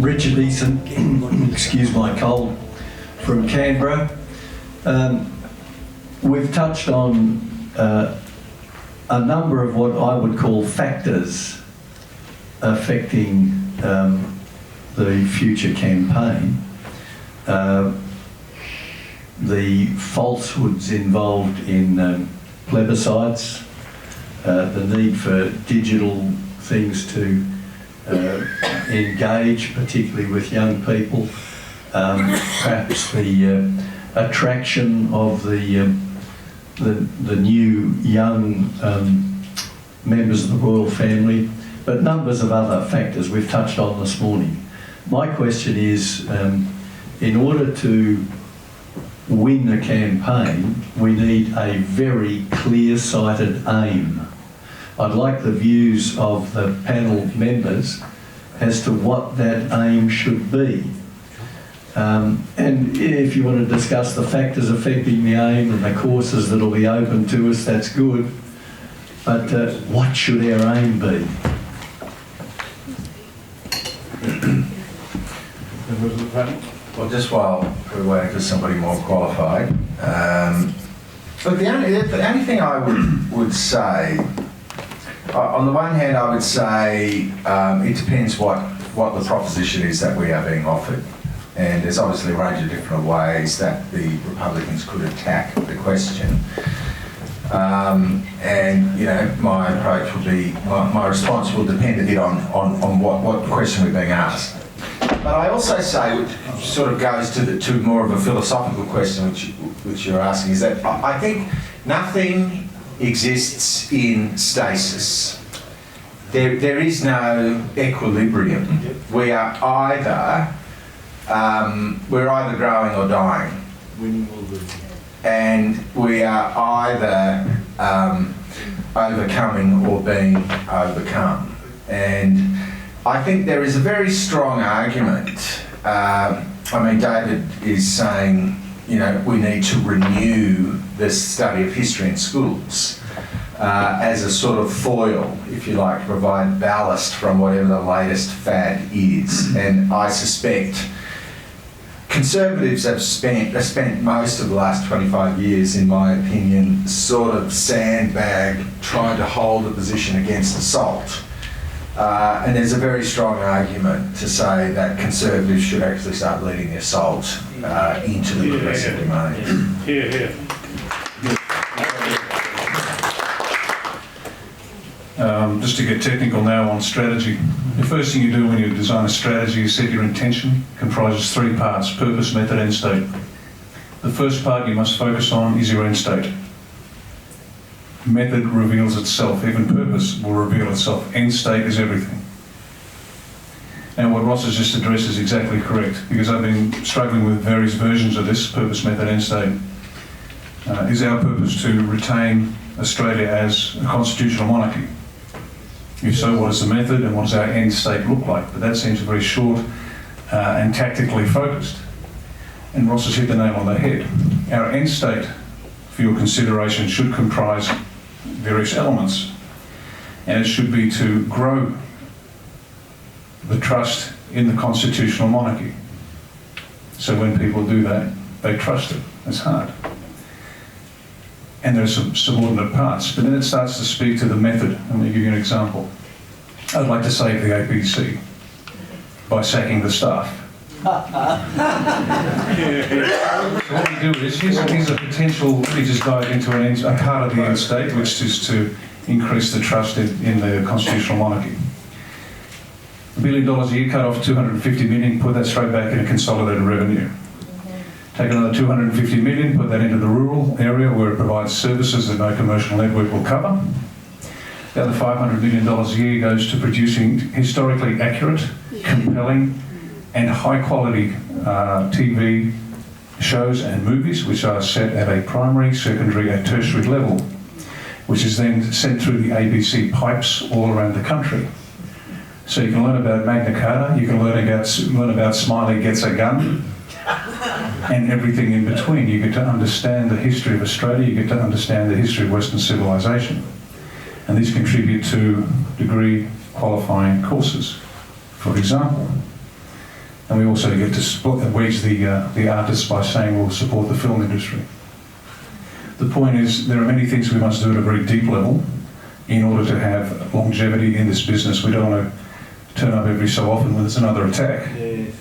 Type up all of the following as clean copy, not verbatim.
Richards Easson, excuse my cold, from Canberra. We've touched on a number of what I would call factors affecting the future campaign. The falsehoods involved in plebiscites, the need for digital things to engage, particularly with young people, perhaps the attraction of the new young members of the royal family, but numbers of other factors we've touched on this morning. My question is, in order to win the campaign, we need a very clear-sighted aim. I'd like the views of the panel members as to what that aim should be. And if you want to discuss the factors affecting the aim and the courses that will be open to us, that's good. But what should our aim be? Well, just while we're waiting for somebody more qualified, but the only thing I would say, on the one hand, I would say it depends what the proposition is that we are being offered. And there's obviously a range of different ways that the Republicans could attack the question. And, you know, my approach will be, my response will depend a bit on what question we're being asked. But I also say, which sort of goes to more of a philosophical question which you're asking, is that I think nothing exists in stasis. There is no equilibrium. We are either growing or dying. And we are either overcoming or being overcome. And I think there is a very strong argument. I mean, David is saying, you know, we need to renew the study of history in schools as a sort of foil, if you like, to provide ballast from whatever the latest fad is. And I suspect Conservatives have spent most of the last 25 years, in my opinion, sort of sandbag trying to hold a position against assault. And there's a very strong argument to say that Conservatives should actually start leading the assault into the progressive domain. Here. Just to get technical now on strategy. The first thing you do when you design a strategy is set your intention. It comprises three parts: purpose, method, end state. The first part you must focus on is your end state. Method reveals itself, even purpose will reveal itself. End state is everything. And what Ross has just addressed is exactly correct, because I've been struggling with various versions of this, purpose, method, end state. Is our purpose to retain Australia as a constitutional monarchy? If so, what is the method and what does our end state look like? But that seems very short and tactically focused. And Ross has hit the nail on the head. Our end state, for your consideration, should comprise various elements. And it should be to grow the trust in the constitutional monarchy. So when people do that, they trust it. It's hard. And there are some subordinate parts, but then it starts to speak to the method. I'm going to give you an example. I'd like to save the ABC by sacking the staff. So what we do is, here's a potential, we just dive into a part of the end state, which is to increase the trust in the constitutional monarchy. $1 billion a year, cut off 250 million, put that straight back in a consolidated revenue. Take another 250 million, put that into the rural area where it provides services that no commercial network will cover. The other $500 million a year goes to producing historically accurate, compelling, and high-quality TV shows and movies which are set at a primary, secondary, and tertiary level, which is then sent through the ABC pipes all around the country. So you can learn about Magna Carta, you can learn about Smiley Gets a Gun, and everything in between. You get to understand the history of Australia, you get to understand the history of Western civilization. And these contribute to degree qualifying courses. For example, And we also get to wedge the artists by saying we'll support the film industry. The point is, there are many things we must do at a very deep level in order to have longevity in this business. We don't want to turn up every so often when there's another attack. Yes.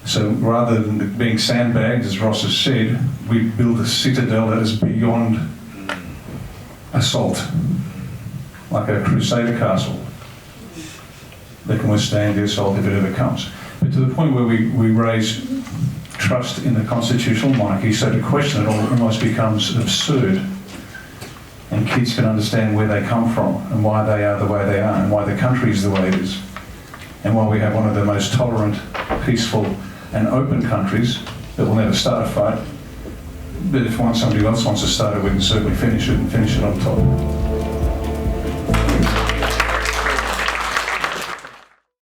So rather than being sandbagged, as Ross has said, we build a citadel that is beyond assault, like a crusader castle that can withstand the assault if it ever comes. But to the point where we raise trust in the constitutional monarchy, so to question it almost becomes absurd. And kids can understand where they come from and why they are the way they are and why the country is the way it is. And why we have one of the most tolerant, peaceful and open countries that will never start a fight. But if somebody else wants to start it, we can certainly finish it and finish it on top.